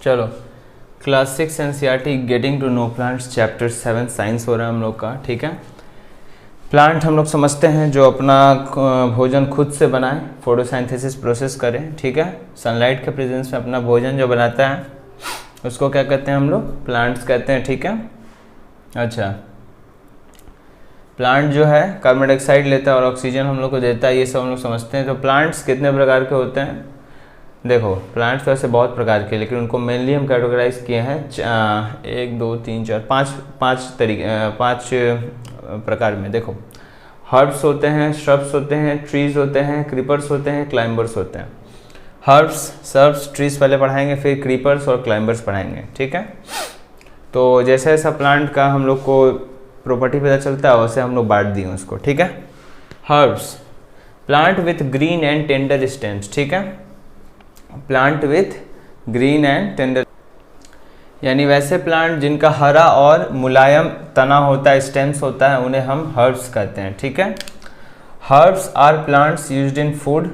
चलो class 6 NCERT getting to know plants chapter 7 science हो रहा है हम लोग का। ठीक है, प्लांट हम लोग समझते हैं जो अपना भोजन खुद से बनाए, फोटोसिंथेसिस प्रोसेस करें। ठीक है, सनलाइट के प्रेजेंस में अपना भोजन जो बनाता है उसको क्या कहते हैं हम लोग? प्लांट्स कहते हैं। ठीक है, अच्छा, प्लांट जो है कार्बन डाइऑक्साइड लेता है और ऑक्सीजन हम लोग को देता है, ये सब हम लोग समझते हैं। तो प्लांट्स कितने प्रकार के होते हैं? देखो, प्लांट्स वैसे बहुत प्रकार के, लेकिन उनको मेनली हम कैटेगराइज किए हैं 1 2 3 4 5 प्रकार में। देखो, हर्ब्स होते हैं, श्रब्स होते हैं, ट्रीज होते हैं, क्रीपर्स होते हैं, क्लाइंबर्स होते हैं। हर्ब्स, श्रब्स, ट्रीज पहले पढ़ाएंगे, फिर क्रीपर्स और क्लाइंबर्स पढ़ाएंगे। ठीक है, तो जैसे जैसा प्लांट का हम लोग को प्रॉपर्टी पता चलता है वैसे हम लोग बांट दिए उसको। ठीक है, herbs, plant with green and tender stems. ठीक है, plant with green and tender, यानी वैसे प्लांट जिनका हरा और मुलायम तना होता है, स्टेम्स होता है, उन्हें हम हर्ब्स कहते हैं। ठीक है, herbs are plants used in food.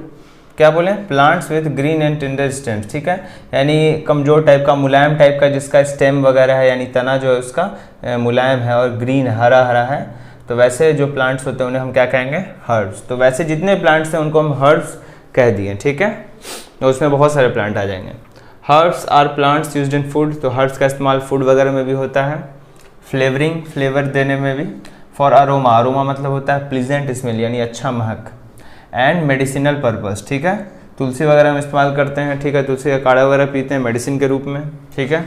क्या बोले? Plants with green and tender stems. ठीक है, यानी कमजोर टाइप का, मुलायम टाइप का, जिसका स्टेम वगैरह है यानी तना जो है उसका मुलायम है और ग्रीन हरा हरा है, तो वैसे जो प्लांट्स होते हैं उन्हें हम क्या कहेंगे? हर्ब्स। तो वैसे जितने प्लांट्स हैं उनको हम हर्ब्स कह दिए। ठीक है, तो उसमें बहुत सारे प्लांट आ जाएंगे। Herbs are plants used in food, तो हर्ब्स का इस्तेमाल फूड वगैरह में भी होता है। फ्लेवरिंग, फ्लेवर देने में भी। फॉर अरोमा, अरोमा मतलब होता है प्लीजेंट स्मेल यानी अच्छा महक। And medicinal purpose. ठीक है, तुलसी वगैरह में इस्तेमाल करते हैं। ठीक है, तुलसी का काढ़ा वगैरह पीते हैं मेडिसिन के रूप में। ठीक है,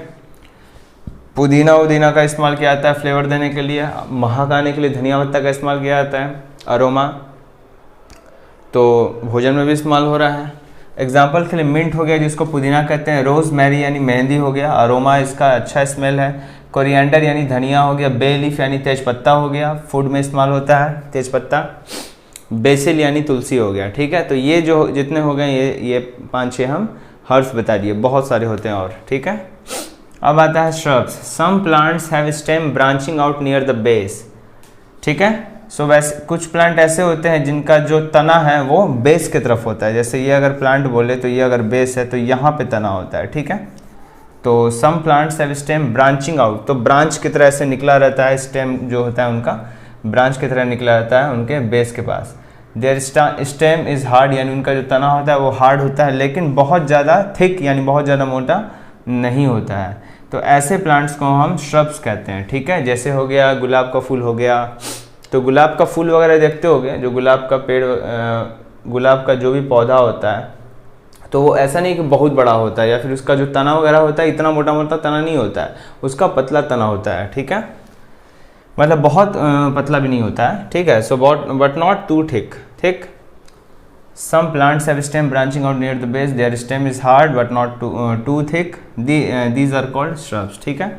पुदीना उदीना का इस्तेमाल किया जाता है फ्लेवर देने के लिए। महक आने के लिए धनिया पत्ता का इस्तेमाल किया जाता है, अरोमा। तो भोजन में भी इस्तेमाल हो रहा है। एग्जाम्पल के लिए मिंट हो गया जिसको पुदीना कहते हैं, रोज मैरी यानी मेहंदी हो गया, अरोमा इसका अच्छा स्मेल है। कोरिएंडर यानी धनिया हो गया, बे लीफ यानी तेजपत्ता हो गया, फूड में इस्तेमाल होता है तेजपत्ता। बेसिल यानी तुलसी हो गया। ठीक है, तो ये जो जितने हो गए ये 5-6 हम हर्ब्स बता दिए, बहुत सारे होते हैं और। ठीक है, अब आता है shrubs. Some plants have stem branching out near the base. ठीक है, सो वैसे कुछ प्लांट ऐसे होते हैं जिनका जो तना है वो बेस की तरफ होता है। जैसे ये अगर प्लांट बोले तो ये अगर बेस है तो यहाँ पे तना होता है। ठीक है, तो some plants have stem branching out, तो ब्रांच की तरह ऐसे निकला रहता है, स्टेम जो होता है उनका ब्रांच की तरह निकला रहता है उनके बेस के पास। देयर स्टेम इज हार्ड, यानी उनका जो तना होता है वो हार्ड होता है, लेकिन बहुत ज़्यादा थिक यानी बहुत ज़्यादा मोटा नहीं होता है। तो ऐसे प्लांट्स को हम श्रब्स कहते हैं। ठीक है, जैसे हो गया गुलाब का फूल हो गया, तो गुलाब का फूल वगैरह देखते होगे, जो गुलाब का पेड़, गुलाब का जो भी पौधा होता है तो वो ऐसा नहीं कि बहुत बड़ा होता है, या फिर उसका जो तना वगैरह होता है इतना मोटा मोटा तना नहीं होता है, उसका पतला तना होता है। ठीक है, मतलब बहुत पतला भी नहीं होता है। ठीक है, so but not too thick. Thick, some plants have stem branching out near the base, their stem is hard but not too thick, these are called shrubs. ठीक है,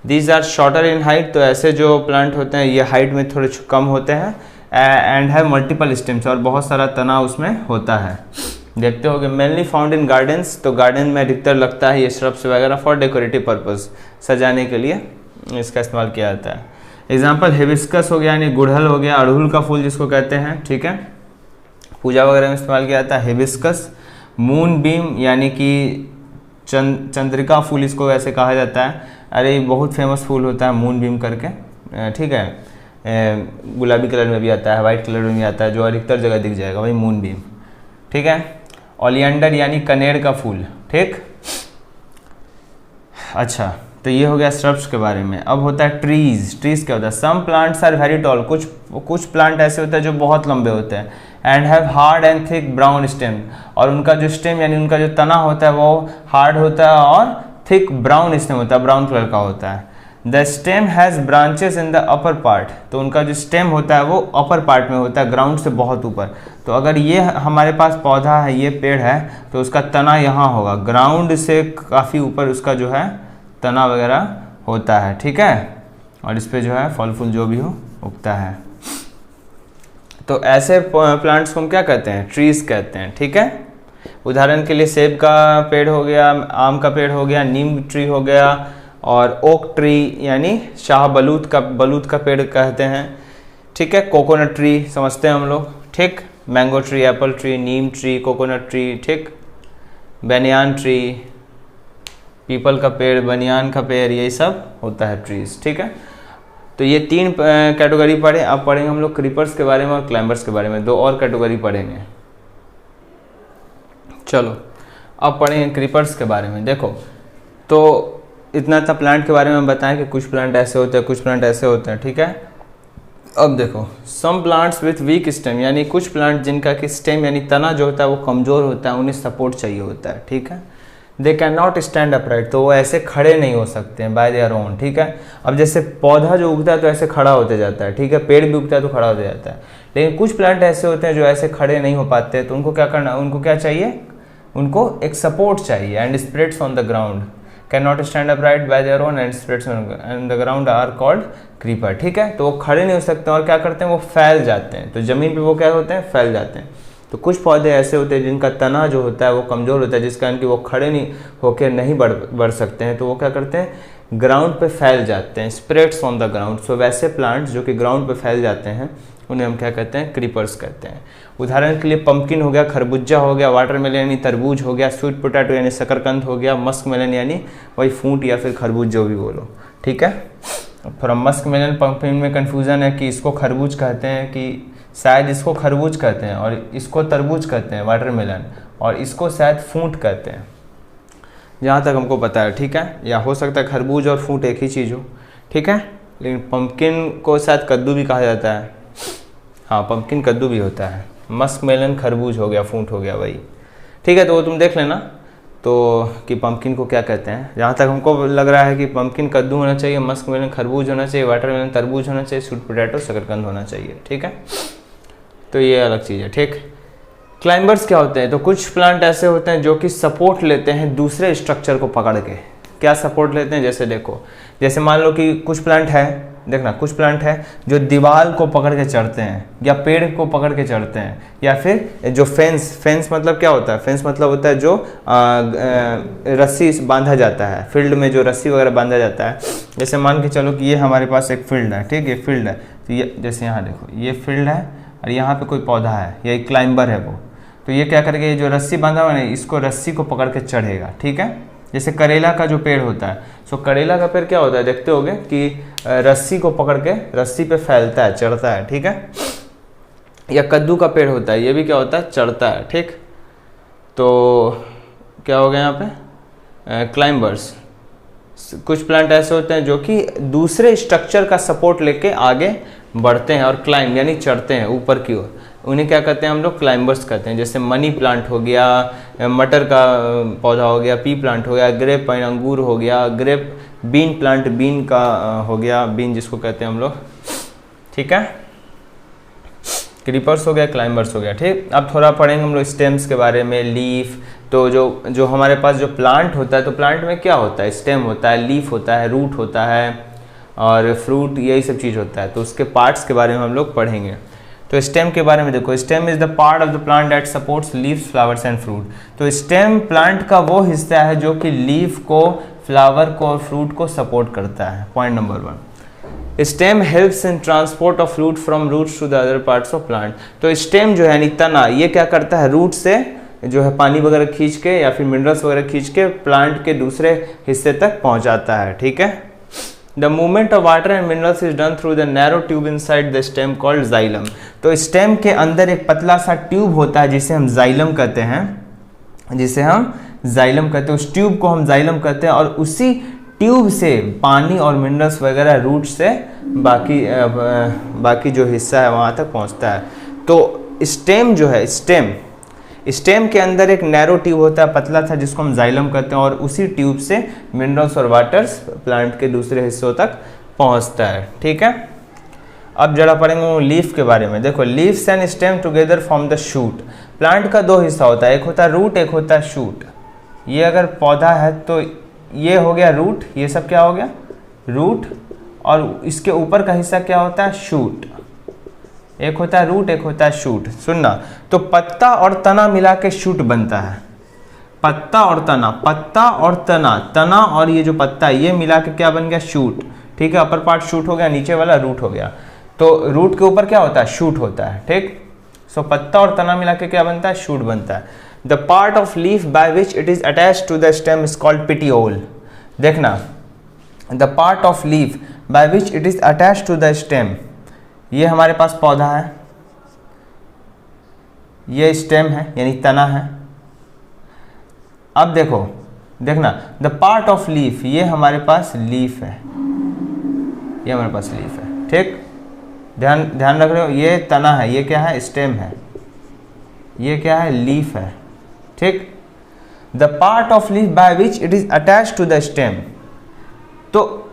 these are shorter in height, तो ऐसे जो plant होते हैं ये height में थोड़े कम होते हैं। एंड हैव मल्टीपल स्टेम्स, और बहुत सारा तना उसमें होता है। देखते होगे मेनली फाउंड इन गार्डन्स, तो गार्डन में अधिकतर लगता है ये श्रब्स वगैरह फॉर डेकोरेटिव पर्पस, सजाने के लिए इसका इस्तेमाल किया जाता है। एग्जाम्पल हिबिस्कस हो गया यानी गुड़हल हो गया, अड़हुल का फूल जिसको कहते हैं। ठीक है, पूजा वगैरह में इस्तेमाल किया जाता है हिबिस्कस। मून बीम यानी कि चंद्रिका फूल इसको ऐसे कहा जाता है। अरे बहुत फेमस फूल होता है मून बीम करके। ठीक है, गुलाबी कलर में भी आता है, वाइट कलर में भी आता है, जो अधिकतर जगह दिख जाएगा वही मून बीम। ठीक है, ओलियंडर यानी कनेर का फूल। ठीक, अच्छा, तो ये हो गया श्रब्स के बारे में। अब होता है ट्रीज। ट्रीज क्या होता है? Some plants are very tall, कुछ प्लांट ऐसे होते हैं जो बहुत लंबे होते हैं। And have hard and thick brown stem, और उनका जो स्टेम यानी उनका जो तना होता है वो हार्ड होता है और थिक ब्राउन स्टेम होता है, ब्राउन कलर का होता है। The stem has branches in the upper part, तो उनका जो स्टेम होता है वो अपर पार्ट में होता है, ग्राउंड से बहुत ऊपर। तो अगर ये हमारे पास पौधा है, ये पेड़ है, तो उसका तना यहाँ होगा, ग्राउंड से काफ़ी ऊपर उसका जो है तना वगैरह होता है। ठीक है, और इस पे जो है फल फूल जो भी हो उगता है। तो ऐसे प्लांट्स को हम क्या कहते हैं? ट्रीज कहते हैं। ठीक है, उदाहरण के लिए सेब का पेड़ हो गया, आम का पेड़ हो गया, नीम ट्री हो गया, और ओक ट्री यानी शाह बलूत का पेड़ कहते हैं। ठीक है, कोकोनट ट्री समझते हैं हम लोग। ठीक, मैंगो ट्री, एप्पल ट्री, नीम ट्री, कोकोनट ट्री। ठीक, बेनियान ट्री, पीपल का पेड़, बनियान का पेड़, यही सब होता है ट्रीज, ठीक है। तो ये 3 कैटेगरी पढ़े। अब पढ़ेंगे हम लोग क्रीपर्स के बारे में और क्लाइंबर्स के बारे में, 2 और कैटेगरी पढ़ेंगे। चलो अब पढ़ेंगे क्रीपर्स के बारे में। देखो तो इतना था प्लांट के बारे में बताएं कि कुछ प्लांट ऐसे होते हैं, कुछ प्लांट ऐसे होते हैं, ठीक है। अब देखो some plants with weak stem, यानी कुछ प्लांट जिनका कि स्टेम यानी तना जो होता है वो कमज़ोर होता है, उन्हें सपोर्ट चाहिए होता है, ठीक है। They can not stand upright, तो वो ऐसे खड़े नहीं हो सकते हैं बाय देयर ओन, ठीक है। अब जैसे पौधा जो उगता है तो ऐसे खड़ा होते जाता है, ठीक है, पेड़ भी उगता है तो खड़ा होते जाता है, लेकिन कुछ प्लांट ऐसे होते हैं जो ऐसे खड़े नहीं हो पाते, तो उनको क्या करना, उनको क्या चाहिए, उनको एक सपोर्ट चाहिए। And spreads on the ground, can not stand upright by their own and spreads on the ground are called creeper, ठीक है। तो वो खड़े नहीं हो सकते और क्या करते हैं, वो फैल जाते हैं, तो ज़मीन पे वो क्या होते हैं, फैल जाते हैं। तो कुछ पौधे ऐसे होते हैं जिनका तना जो होता है वो कमज़ोर होता है, जिस कारण कि वो खड़े नहीं होकर नहीं बढ़ सकते हैं, तो वो क्या करते हैं, ग्राउंड पे फैल जाते हैं, स्प्रेड्स ऑन द ग्राउंड। सो वैसे प्लांट्स जो कि ग्राउंड पे फैल जाते हैं उन्हें हम क्या कहते हैं, क्रीपर्स कहते हैं। उदाहरण के लिए पंपकिन हो गया, खरबूजा हो गया, वाटरमेलन यानी तरबूज हो गया, स्वीट पोटैटो यानी शकरकंद हो गया, मस्क मेलन यानी वही फूट या फिर खरबूज जो भी बोलो, ठीक है। थोड़ा मस्क मेलन पंपकिन में कन्फ्यूज़न है कि इसको खरबूज कहते हैं कि शायद इसको खरबूज कहते हैं और इसको तरबूज कहते हैं वाटरमेलन, और इसको शायद फूट कहते हैं, जहाँ तक हमको पता है, ठीक है। या हो सकता है खरबूज और फूट एक ही चीज़ हो, ठीक है। लेकिन पंपकिन को शायद कद्दू भी कहा जाता है, हाँ पंपकिन कद्दू भी होता है। मस्क मेलन खरबूज हो गया, फूट हो गया वही, ठीक है। तो वो तुम देख लेना तो कि पंपकिन को क्या कहते हैं। जहाँ तक हमको लग रहा है कि पंपकिन कद्दू होना चाहिए, मस्क मेलन खरबूज होना चाहिए, वाटरमेलन तरबूज होना चाहिए, स्वीट पोटैटो शकरकंद होना चाहिए, ठीक है। तो ये अलग चीज़ है, ठीक। क्लाइंबर्स क्या होते हैं, तो कुछ प्लांट ऐसे होते हैं जो कि सपोर्ट लेते हैं दूसरे स्ट्रक्चर को पकड़ के। क्या सपोर्ट लेते हैं, जैसे देखो, जैसे मान लो कि कुछ प्लांट है, देखना कुछ प्लांट है जो दीवार को पकड़ के चढ़ते हैं, या पेड़ को पकड़ के चढ़ते हैं, या फिर जो फेंस मतलब क्या होता है, फेंस मतलब होता है जो रस्सी बांधा जाता है, फील्ड में जो रस्सी वगैरह बांधा जाता है। जैसे मान के चलो कि ये हमारे पास एक फील्ड है, ठीक है, फील्ड है, तो ये जैसे यहाँ देखो ये फील्ड है और यहाँ पे कोई पौधा है, ये एक क्लाइंबर है वो, तो ये क्या करेगा, ये जो रस्सी बांधा हुआ है इसको रस्सी को पकड़ के चढ़ेगा, ठीक है। जैसे करेला का जो पेड़ होता है, सो करेला का पेड़ क्या होता है, देखते होगे कि रस्सी को पकड़ के रस्सी पे फैलता है, चढ़ता है, ठीक है। या कद्दू का पेड़ होता है, ये भी क्या होता है, चढ़ता है, ठीक। तो क्या हो गया यहाँ पे, क्लाइंबर्स। कुछ प्लांट ऐसे होते हैं जो कि दूसरे स्ट्रक्चर का सपोर्ट लेके आगे बढ़ते हैं और क्लाइंब यानी चढ़ते हैं ऊपर की ओर, उन्हें क्या कहते हैं हम लोग, क्लाइंबर्स कहते हैं। जैसे मनी प्लांट हो गया, मटर का पौधा हो गया, पी प्लांट हो गया, ग्रेप पाइन अंगूर हो गया, ग्रेप बीन प्लांट बीन का हो गया, बीन जिसको कहते हैं हम लोग, ठीक है। क्रीपर्स हो गया, क्लाइंबर्स हो गया, ठीक। अब थोड़ा पढ़ेंगे हम लोग स्टेम्स के बारे में, लीफ। तो जो हमारे पास जो प्लांट होता है, तो प्लांट में क्या होता है, स्टेम होता है, लीफ होता है, रूट होता है और फ्रूट, यही सब चीज़ होता है। तो उसके पार्ट्स के बारे में हम लोग पढ़ेंगे। तो स्टेम के बारे में देखो, stem is the part of the plant that supports leaves, flowers and fruit. तो स्टेम प्लांट का वो हिस्सा है जो कि लीफ को, फ्लावर को और फ्रूट को सपोर्ट करता है। Point number 1, stem helps in transport of fruit from roots to the other parts of plant. तो स्टेम जो है यानी तना, ये क्या करता है, रूट से जो है पानी वगैरह खींच के या फिर मिनरल्स वगैरह खींच के प्लांट के दूसरे हिस्से तक पहुंचाता है, ठीक है। The movement of water and minerals is done through the narrow tube inside the stem called xylem. तो स्टेम के अंदर एक पतला सा ट्यूब होता है जिसे हम जाइलम कहते हैं, जिसे हम जाइलम कहते हैं। उस ट्यूब को हम जाइलम कहते हैं और उसी ट्यूब से पानी और मिनरल्स वगैरह रूट से बाकी जो हिस्सा है वहाँ तक पहुँचता है। तो स्टेम जो है, स्टेम के अंदर एक नैरो ट्यूब होता है, पतला था, जिसको हम जाइलम कहते हैं, और उसी ट्यूब से मिनरल्स और वाटर्स प्लांट के दूसरे हिस्सों तक पहुंचता है, ठीक है। अब जरा पढ़ेंगे लीफ के बारे में। देखो, leaves and stem together form the shoot. Plant का 2 हिस्सा होता है, एक होता है रूट, एक होता है शूट। ये अगर पौधा है तो ये हो गया रूट, ये सब क्या हो गया, रूट, और इसके ऊपर का हिस्सा क्या होता है, शूट। एक होता है रूट, एक होता है शूट। सुनना, तो पत्ता और तना मिला के शूट बनता है। पत्ता और तना और ये जो पत्ता है ये मिला के क्या बन गया, शूट, ठीक है। अपर पार्ट शूट हो गया, नीचे वाला रूट हो गया। तो रूट के ऊपर क्या होता है, शूट होता है, ठीक। सो पत्ता और तना मिला के क्या बनता है, शूट बनता है। The part of leaf by which it is attached to the stem is called petiole. देखना, the part of leaf by which it is attach to the stem, ये हमारे पास पौधा है, ये स्टेम है यानी तना है। अब देखो, देखना, द पार्ट ऑफ लीफ, ये हमारे पास लीफ है, ये हमारे पास लीफ है, ठीक, ध्यान रख रहे हो, ये तना है, ये क्या है, स्टेम है, ये क्या है, लीफ है, ठीक। The part of leaf by which it is attach to the stem, तो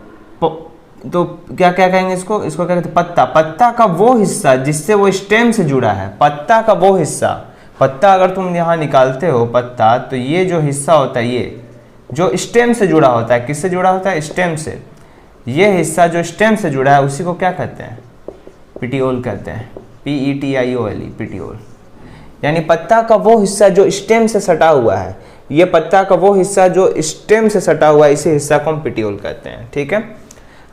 क्या क्या कहेंगे इसको क्या कहते हैं, पत्ता, पत्ता का वो हिस्सा जिससे वो स्टेम से जुड़ा है, पत्ता का वो हिस्सा, पत्ता अगर तुम यहाँ निकालते हो पत्ता, तो ये जो हिस्सा होता है, ये जो स्टेम से जुड़ा होता है, किससे जुड़ा होता है, स्टेम से, ये हिस्सा जो स्टेम से जुड़ा है उसी को क्या कहते हैं, पिटियोल कहते हैं, PETIOLE, पिटियोल। यानी पत्ता का वो हिस्सा जो स्टेम से सटा हुआ है, ये पत्ता का वो हिस्सा जो स्टेम से सटा हुआ है, इसी हिस्सा को हम पिटियोल कहते हैं, ठीक है।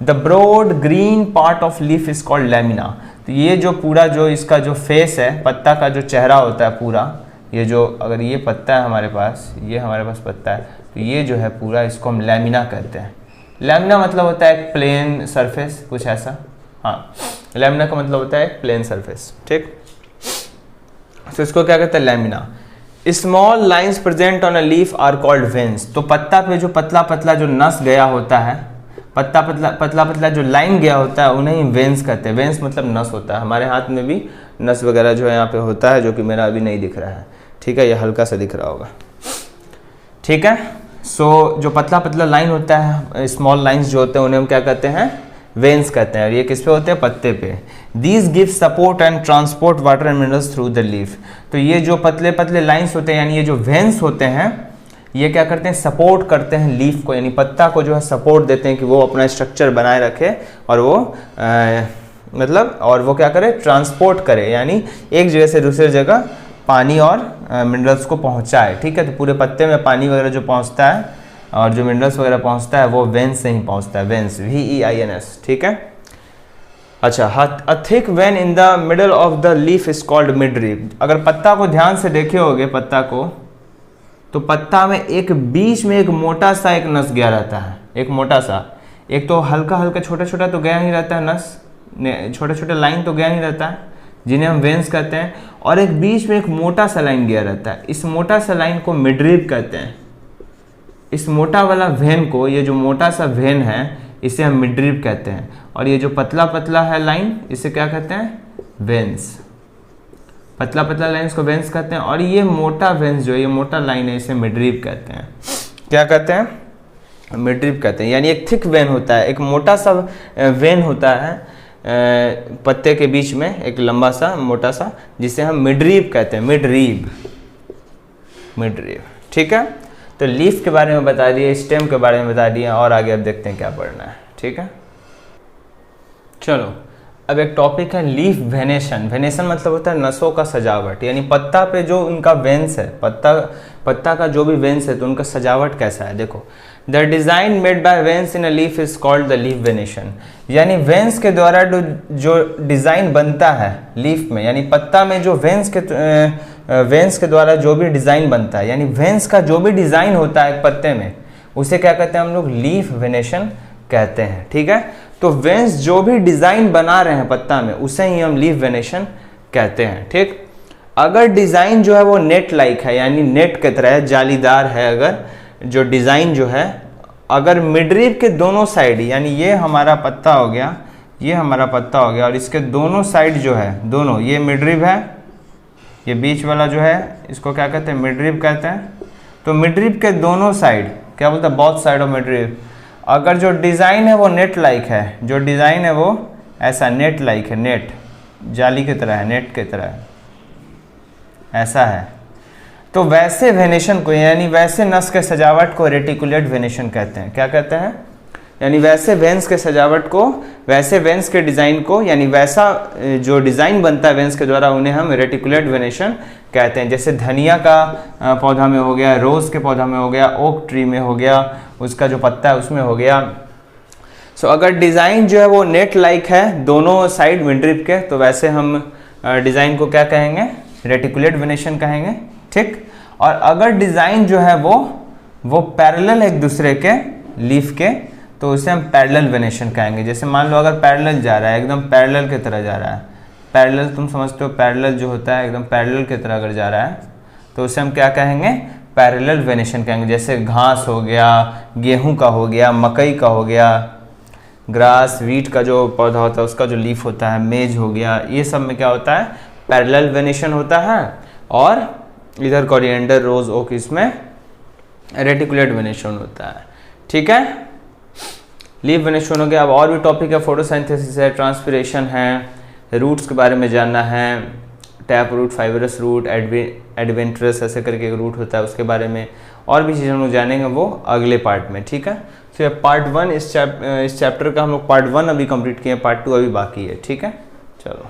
The broad green part of leaf is called lamina, तो ये जो पूरा जो इसका जो फेस है, पत्ता का जो चेहरा होता है पूरा, ये जो, अगर ये पत्ता है हमारे पास, ये हमारे पास पत्ता है, तो ये जो है पूरा, इसको हम लैमिना कहते हैं। लैमिना मतलब होता है एक प्लेन सरफेस, कुछ ऐसा, हाँ, लैमिना का मतलब होता है एक प्लेन सरफेस, ठीक। तो इसको क्या कहते हैं, lamina. Small lines present on a leaf are called veins, तो पत्ता पे जो पतला पतला जो नस गया होता है, पतला पतला जो लाइन गया होता है, उन्हें वेन्स कहते हैं। वेन्स मतलब नस होता है, हमारे हाथ में भी नस वगैरह जो है यहाँ पे होता है, जो कि मेरा अभी नहीं दिख रहा है, ठीक है, ये हल्का सा दिख रहा होगा, ठीक है। सो जो पतला पतला लाइन होता है, स्मॉल लाइंस जो होते हैं, उन्हें हम क्या कहते हैं, वेन्स कहते हैं, और ये किस पे होते हैं, पत्ते पे। These give support and transport water and minerals through the leaf, तो ये जो पतले पतले लाइंस होते हैं, यानी ये जो वेन्स होते हैं, ये क्या करते हैं, सपोर्ट करते हैं लीफ को, यानी पत्ता को जो है सपोर्ट देते हैं कि वो अपना स्ट्रक्चर बनाए रखे, और वो मतलब, और वो क्या करे, ट्रांसपोर्ट करे, यानी एक जगह से दूसरी जगह पानी और मिनरल्स को पहुंचाए, ठीक है। तो पूरे पत्ते में पानी वगैरह जो पहुंचता है और जो मिनरल्स वगैरह पहुंचता है, वो वेन्स से ही पहुंचता है, वेन्स, VEINS, ठीक है। अच्छा, a thick vein in the middle of the leaf is called midrib, अगर पत्ता को ध्यान से देखे होगे, पत्ता को, तो पत्ता में एक बीच में एक मोटा सा एक नस गया रहता है, एक मोटा सा, एक तो हल्का हल्का छोटा छोटा तो गया ही रहता है नस, छोटे छोटे लाइन तो गया ही रहता है, जिन्हें हम वेन्स कहते हैं, और एक बीच में एक मोटा सा लाइन गया रहता है, इस मोटा सा लाइन को मिडरीब कहते हैं। इस मोटा वाला वेन को, ये जो मोटा सा वेन है, इसे हम मिडरीब कहते हैं, और ये जो पतला पतला है लाइन, इसे क्या कहते हैं, वेन्स, पतला पतला लाइन्स को वेन्स कहते हैं, और ये मोटा वेन्स जो है, ये मोटा लाइन है, इसे मिडरीब कहते हैं। क्या कहते हैं, मिडरीब कहते हैं। यानी एक थिक वेन होता है, एक मोटा सा वेन होता है पत्ते के बीच में, एक लंबा सा मोटा सा, जिसे हम मिडरीब कहते हैं, मिडरीब, ठीक है। तो लीफ के बारे में बता दिए, स्टेम के बारे में बता दिया, और आगे अब देखते हैं क्या पढ़ना है, ठीक है। चलो, अब एक टॉपिक है लीफ वेनेशन। वेनेशन मतलब होता है नसों का सजावट, यानी पत्ता पे जो उनका वेन्स है, पत्ता का जो भी वेन्स है, तो उनका सजावट कैसा है। देखो, the design made by veins in a leaf is called the leaf venation, यानी वेन्स के द्वारा जो डिजाइन बनता है लीफ में, यानी पत्ता में जो वेन्स के द्वारा जो भी डिजाइन बनता है, यानी वेन्स का जो भी डिजाइन होता है एक पत्ते में, उसे क्या कहते हैं हम लोग, लीफ वेनेशन कहते हैं, ठीक है। तो वेन्स जो भी डिजाइन बना रहे हैं पत्ता में, उसे ही हम लीफ वेनेशन कहते हैं, ठीक। अगर डिजाइन जो है वो नेट लाइक है, यानी नेट की तरह है, जालीदार है, अगर जो डिजाइन जो है, अगर मिडरीब के दोनों साइड, यानी ये हमारा पत्ता हो गया, ये हमारा पत्ता हो गया, और इसके दोनों साइड जो है, दोनों, ये मिडरीब है, ये बीच वाला जो है, इसको क्या कहते हैं, मिडरीब कहते हैं। तो मिडरीब के दोनों साइड क्या बोलते हैं, बोथ साइड ऑफ मिडरीब। अगर जो डिज़ाइन है वो नेट लाइक है, जो डिज़ाइन है वो ऐसा नेट लाइक है, नेट जाली की तरह है, नेट की तरह है, ऐसा है, तो वैसे वेनेशन को, यानी वैसे नस के सजावट को रेटिकुलेट वेनेशन कहते हैं। क्या कहते हैं, यानी वैसे वेन्स के सजावट को, वैसे वेन्स के डिज़ाइन को, यानी वैसा जो डिज़ाइन बनता है वेन्स के द्वारा, उन्हें हम रेटिकुलेट वेनेशन कहते हैं। जैसे धनिया का पौधा में हो गया, रोज़ के पौधा में हो गया, ओक ट्री में हो गया, उसका जो पत्ता है उसमें हो गया। सो अगर डिज़ाइन जो है वो नेट लाइक है दोनों साइड मिडरीब के, तो वैसे हम डिज़ाइन को क्या कहेंगे, रेटिकुलेट वेनेशन कहेंगे, ठीक। और अगर डिज़ाइन जो है वो पैरेलल एक दूसरे के, लीफ के, तो उसे हम पैरेलल वेनेशन कहेंगे। जैसे मान लो अगर पैरेलल जा रहा है, एकदम पैरेलल की तरह जा रहा है, पैरेलल तुम समझते हो, पैरेलल जो होता है एकदम पैरेलल की तरह अगर जा रहा है तो उसे हम क्या कहेंगे, पैरेलल वेनेशन कहेंगे। जैसे घास हो गया, गेहूं का हो गया, मकई का हो गया, ग्रास वीट का जो पौधा होता है उसका जो लीफ होता है, मेज हो गया, ये सब में क्या होता है, पैरेलल वेनेशन होता है। और इधर कोरिएंडर, रोज, ओक, इसमें रेटिकुलेट वेनेशन होता है। ठीक है, लीफ वेनेशन हो गया। अब और भी टॉपिक है, फोटोसिंथेसिस है, ट्रांसपिरेशन है, रूट्स के बारे में जानना है, टैप रूट, फाइबरस रूट, एडवेंट्रस ऐसे करके एक रूट होता है, उसके बारे में और भी चीज़ें हम लोग जानेंगे वो अगले पार्ट में। ठीक है, तो पार्ट 1 इस चैप्टर का हम लोग पार्ट 1 अभी कंप्लीट किए, पार्ट 2 अभी बाकी है। ठीक है, चलो।